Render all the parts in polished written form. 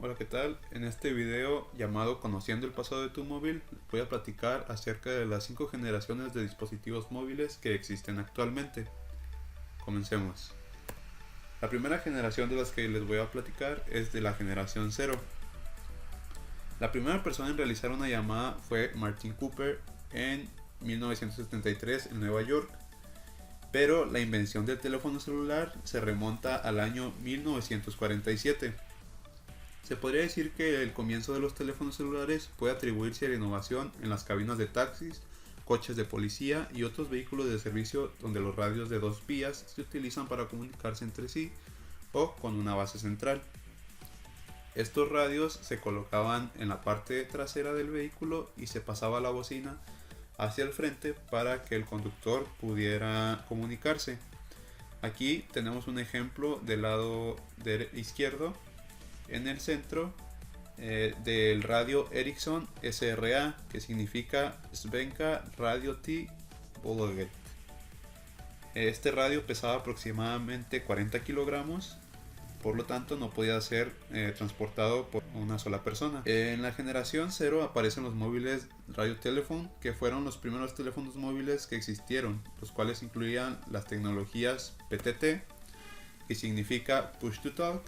Hola, ¿qué tal? En este video llamado Conociendo el pasado de tu móvil, voy a platicar acerca de las 5 generaciones de dispositivos móviles que existen actualmente. Comencemos. La primera generación de las que les voy a platicar es de la generación cero. La primera persona en realizar una llamada fue Martin Cooper en 1973 en Nueva York, pero la invención del teléfono celular se remonta al año 1947. Se podría decir que el comienzo de los teléfonos celulares puede atribuirse a la innovación en las cabinas de taxis, coches de policía y otros vehículos de servicio donde los radios de dos vías se utilizan para comunicarse entre sí o con una base central. Estos radios se colocaban en la parte trasera del vehículo y se pasaba la bocina hacia el frente para que el conductor pudiera comunicarse. Aquí tenemos un ejemplo del lado izquierdo. En el centro del radio Ericsson SRA, que significa Svenska Radio T Bolaget. Este radio pesaba aproximadamente 40 kilogramos, por lo tanto no podía ser transportado por una sola persona. En la generación 0 aparecen los móviles Radio Telephone, que fueron los primeros teléfonos móviles que existieron, los cuales incluían las tecnologías PTT, que significa Push to Talk,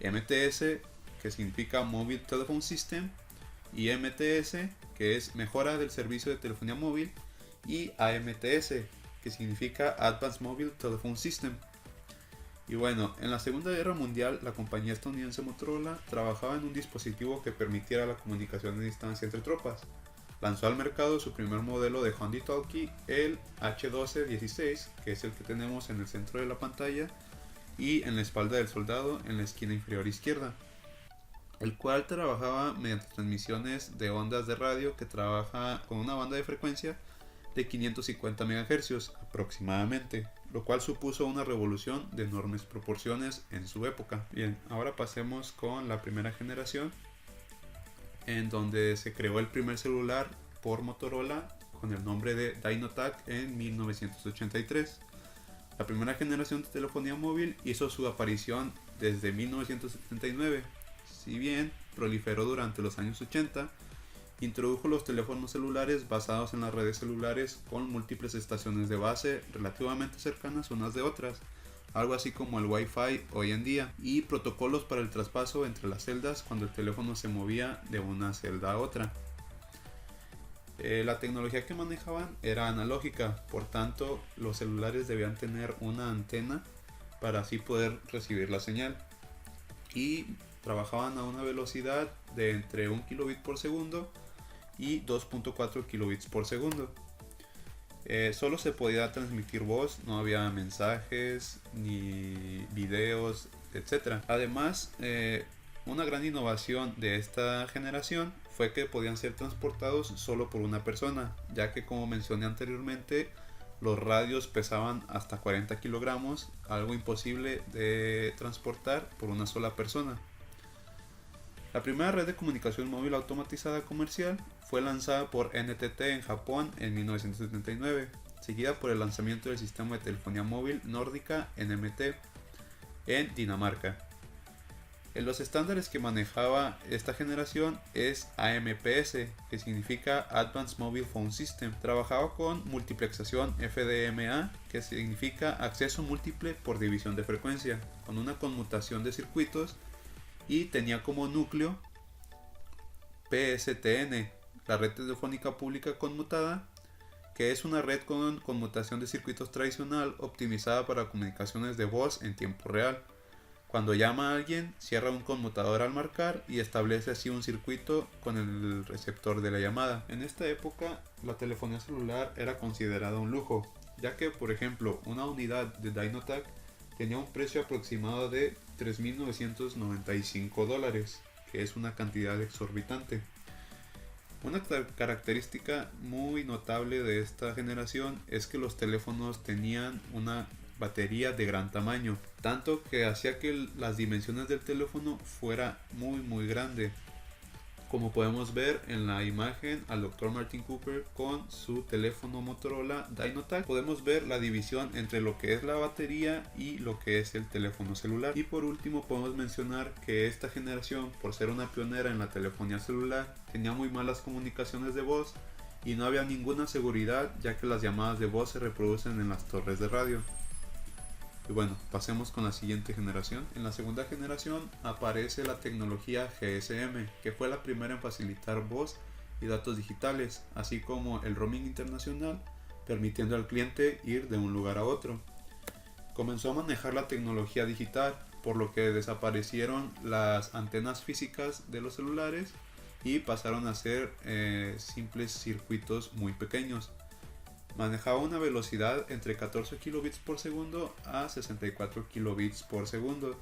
MTS, que significa Mobile Telephone System, y MTS, que es mejora del servicio de telefonía móvil, y AMTS, que significa Advanced Mobile Telephone System. Y bueno, en la Segunda Guerra Mundial, la compañía estadounidense Motorola trabajaba en un dispositivo que permitiera la comunicación a distancia entre tropas. Lanzó al mercado su primer modelo de Hondy-Talkie, el H1216, que es el que tenemos en el centro de la pantalla y en la espalda del soldado en la esquina inferior izquierda, el cual trabajaba mediante transmisiones de ondas de radio que trabaja con una banda de frecuencia de 550 MHz aproximadamente, lo cual supuso una revolución de enormes proporciones en su época. Bien, ahora pasemos con la primera generación, en donde se creó el primer celular por Motorola con el nombre de Dynatac en 1983. La primera generación de telefonía móvil hizo su aparición desde 1979. Si bien proliferó durante los años 80, introdujo los teléfonos celulares basados en las redes celulares con múltiples estaciones de base relativamente cercanas unas de otras, algo así como el Wi-Fi hoy en día, y protocolos para el traspaso entre las celdas cuando el teléfono se movía de una celda a otra. La tecnología que manejaban era analógica, por tanto los celulares debían tener una antena para así poder recibir la señal, y trabajaban a una velocidad de entre 1 kilobit por segundo y 2.4 kilobits por segundo. Solo se podía transmitir voz, no había mensajes ni videos, etc. Además, una gran innovación de esta generación fue que podían ser transportados solo por una persona, ya que, como mencioné anteriormente, los radios pesaban hasta 40 kilogramos, algo imposible de transportar por una sola persona. La primera red de comunicación móvil automatizada comercial fue lanzada por NTT en Japón en 1979, seguida por el lanzamiento del sistema de telefonía móvil nórdica NMT en Dinamarca. En los estándares que manejaba esta generación es AMPS, que significa Advanced Mobile Phone System. Trabajaba con multiplexación FDMA, que significa acceso múltiple por división de frecuencia, con una conmutación de circuitos, y tenía como núcleo PSTN, la red telefónica pública conmutada, que es una red con conmutación de circuitos tradicional optimizada para comunicaciones de voz en tiempo real. Cuando llama a alguien, cierra un conmutador al marcar y establece así un circuito con el receptor de la llamada. En esta época, la telefonía celular era considerada un lujo, ya que, por ejemplo, una unidad de Dynatac tenía un precio aproximado de $3.995, que es una cantidad exorbitante. Una característica muy notable de esta generación es que los teléfonos tenían una batería de gran tamaño, tanto que hacía que las dimensiones del teléfono fuera muy grande. Como podemos ver en la imagen al Dr. Martin Cooper con su teléfono Motorola Dynatac, podemos ver la división entre lo que es la batería y lo que es el teléfono celular. Y por último podemos mencionar que esta generación, por ser una pionera en la telefonía celular, tenía muy malas comunicaciones de voz y no había ninguna seguridad, ya que las llamadas de voz se reproducen en las torres de radio. Y bueno, pasemos con la siguiente generación. En la segunda generación aparece la tecnología GSM, que fue la primera en facilitar voz y datos digitales, así como el roaming internacional, permitiendo al cliente ir de un lugar a otro. Comenzó a manejar la tecnología digital, por lo que desaparecieron las antenas físicas de los celulares y pasaron a ser simples circuitos muy pequeños. Manejaba una velocidad entre 14 kilobits por segundo a 64 kilobits por segundo.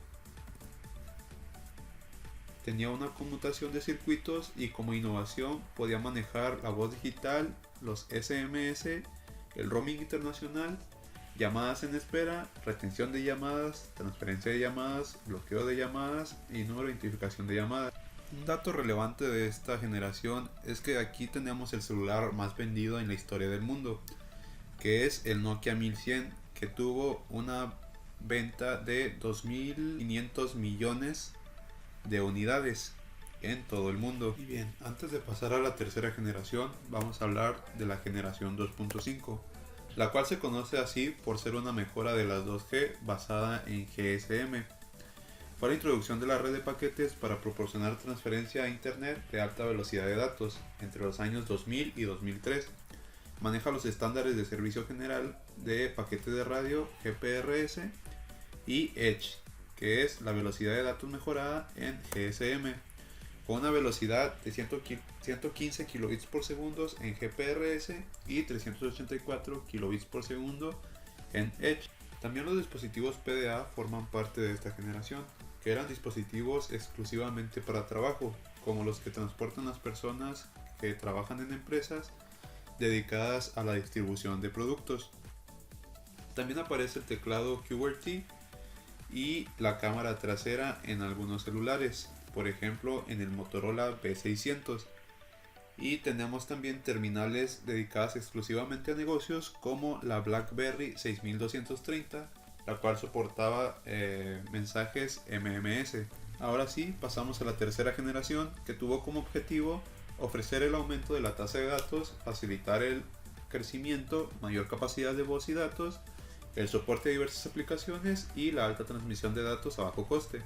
Tenía una conmutación de circuitos y como innovación podía manejar la voz digital, los SMS, el roaming internacional, llamadas en espera, retención de llamadas, transferencia de llamadas, bloqueo de llamadas y número de identificación de llamadas. Un dato relevante de esta generación es que aquí tenemos el celular más vendido en la historia del mundo, que es el Nokia 1100, que tuvo una venta de 2.500 millones de unidades en todo el mundo. Y bien, antes de pasar a la tercera generación, vamos a hablar de la generación 2.5, la cual se conoce así por ser una mejora de las 2G basada en GSM. Fue la introducción de la red de paquetes para proporcionar transferencia a internet de alta velocidad de datos entre los años 2000 y 2003. Maneja los estándares de servicio general de paquete de radio GPRS y Edge, que es la velocidad de datos mejorada en GSM, con una velocidad de 115 kilobits por segundo en GPRS y 384 kilobits por segundo en Edge. También los dispositivos PDA forman parte de esta generación, que eran dispositivos exclusivamente para trabajo, como los que transportan las personas que trabajan en empresas dedicadas a la distribución de productos. También aparece el teclado QWERTY y la cámara trasera en algunos celulares, por ejemplo en el Motorola B600. Y tenemos también terminales dedicadas exclusivamente a negocios como la BlackBerry 6230, la cual soportaba mensajes MMS. Ahora sí, pasamos a la tercera generación, que tuvo como objetivo ofrecer el aumento de la tasa de datos, facilitar el crecimiento, mayor capacidad de voz y datos, el soporte de diversas aplicaciones y la alta transmisión de datos a bajo coste.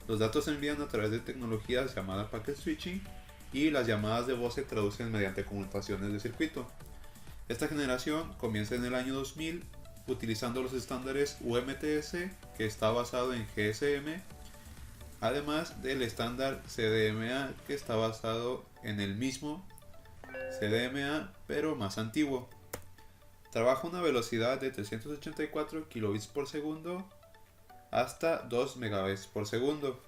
Los datos se envían a través de tecnologías llamadas packet switching y las llamadas de voz se traducen mediante conmutaciones de circuito. Esta generación comienza en el año 2000 utilizando los estándares UMTS, que está basado en GSM, además del estándar CDMA, que está basado en el mismo CDMA pero más antiguo. Trabaja a una velocidad de 384 kilobits por segundo hasta 2 megabits por segundo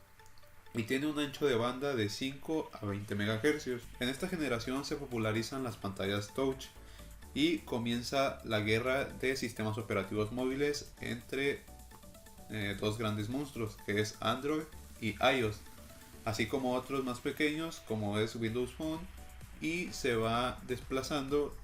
y tiene un ancho de banda de 5 a 20 MHz. En esta generación se popularizan las pantallas touch y comienza la guerra de sistemas operativos móviles entre dos grandes monstruos, que es Android y iOS, así como otros más pequeños como es Windows Phone, y se va desplazando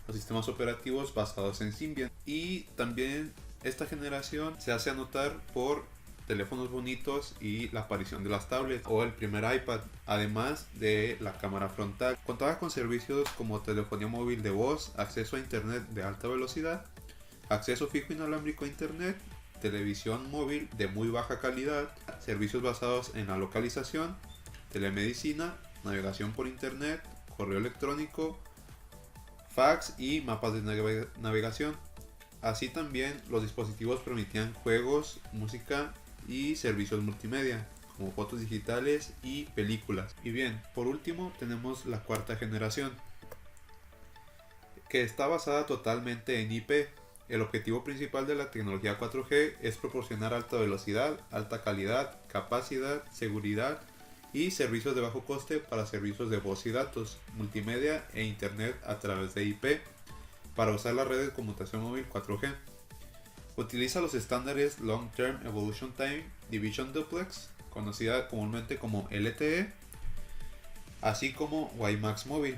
los sistemas operativos basados en Symbian. Y también esta generación se hace anotar por teléfonos bonitos y la aparición de las tablets o el primer iPad, además de la cámara frontal. Contaba con servicios como telefonía móvil de voz, acceso a internet de alta velocidad, acceso fijo inalámbrico a internet, televisión móvil de muy baja calidad, servicios basados en la localización, telemedicina, navegación por internet, correo electrónico, fax y mapas de navegación. Así también los dispositivos permitían juegos, música y servicios multimedia como fotos digitales y películas. Y bien, por último tenemos la cuarta generación, que está basada totalmente en IP. El objetivo principal de la tecnología 4G es proporcionar alta velocidad, alta calidad, capacidad, seguridad y servicios de bajo coste para servicios de voz y datos, multimedia e internet a través de IP para usar la red de conmutación móvil 4G. Utiliza los estándares Long Term Evolution Time Division Duplex, conocida comúnmente como LTE, así como WiMAX móvil.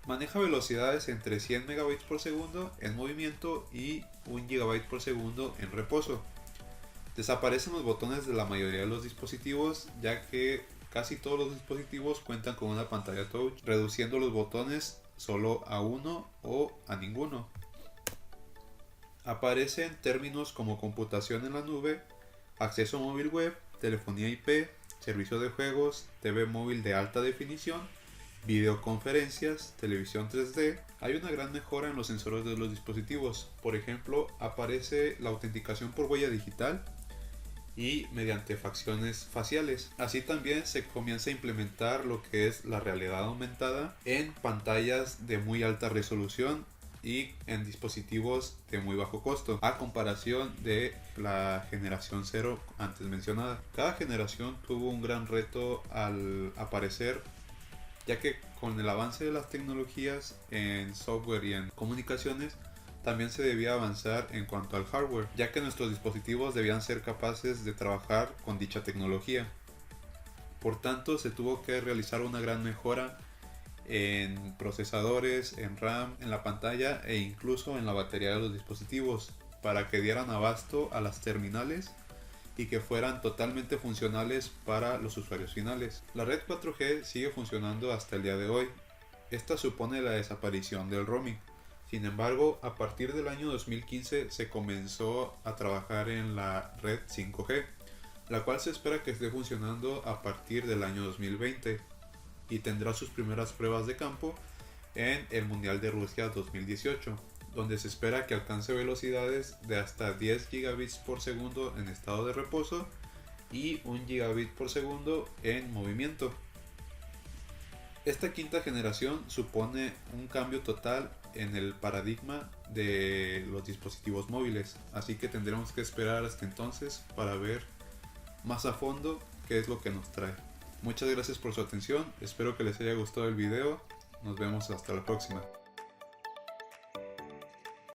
Maneja velocidades entre 100 MB por segundo en movimiento y 1 GB por segundo en reposo. Desaparecen los botones de la mayoría de los dispositivos, ya que casi todos los dispositivos cuentan con una pantalla touch, reduciendo los botones solo a uno o a ninguno. Aparecen términos como computación en la nube, acceso móvil web, telefonía IP, servicio de juegos, TV móvil de alta definición, videoconferencias, televisión 3D. Hay una gran mejora en los sensores de los dispositivos. Por ejemplo, aparece la autenticación por huella digital y mediante facciones faciales. Así también se comienza a implementar lo que es la realidad aumentada en pantallas de muy alta resolución y en dispositivos de muy bajo costo, a comparación de la generación 0 antes mencionada. Cada generación tuvo un gran reto al aparecer, ya que con el avance de las tecnologías en software y en comunicaciones, también se debía avanzar en cuanto al hardware, ya que nuestros dispositivos debían ser capaces de trabajar con dicha tecnología. Por tanto, se tuvo que realizar una gran mejora en procesadores, en RAM, en la pantalla e incluso en la batería de los dispositivos, para que dieran abasto a las terminales y que fueran totalmente funcionales para los usuarios finales. La red 4G sigue funcionando hasta el día de hoy. Esta supone la desaparición del roaming. Sin embargo, a partir del año 2015 se comenzó a trabajar en la red 5G, la cual se espera que esté funcionando a partir del año 2020 y tendrá sus primeras pruebas de campo en el Mundial de Rusia 2018, donde se espera que alcance velocidades de hasta 10 gigabits por segundo en estado de reposo y 1 gigabit por segundo en movimiento. Esta quinta generación supone un cambio total en el paradigma de los dispositivos móviles, así que tendremos que esperar hasta entonces para ver más a fondo qué es lo que nos trae. Muchas gracias por su atención, espero que les haya gustado el video, nos vemos hasta la próxima.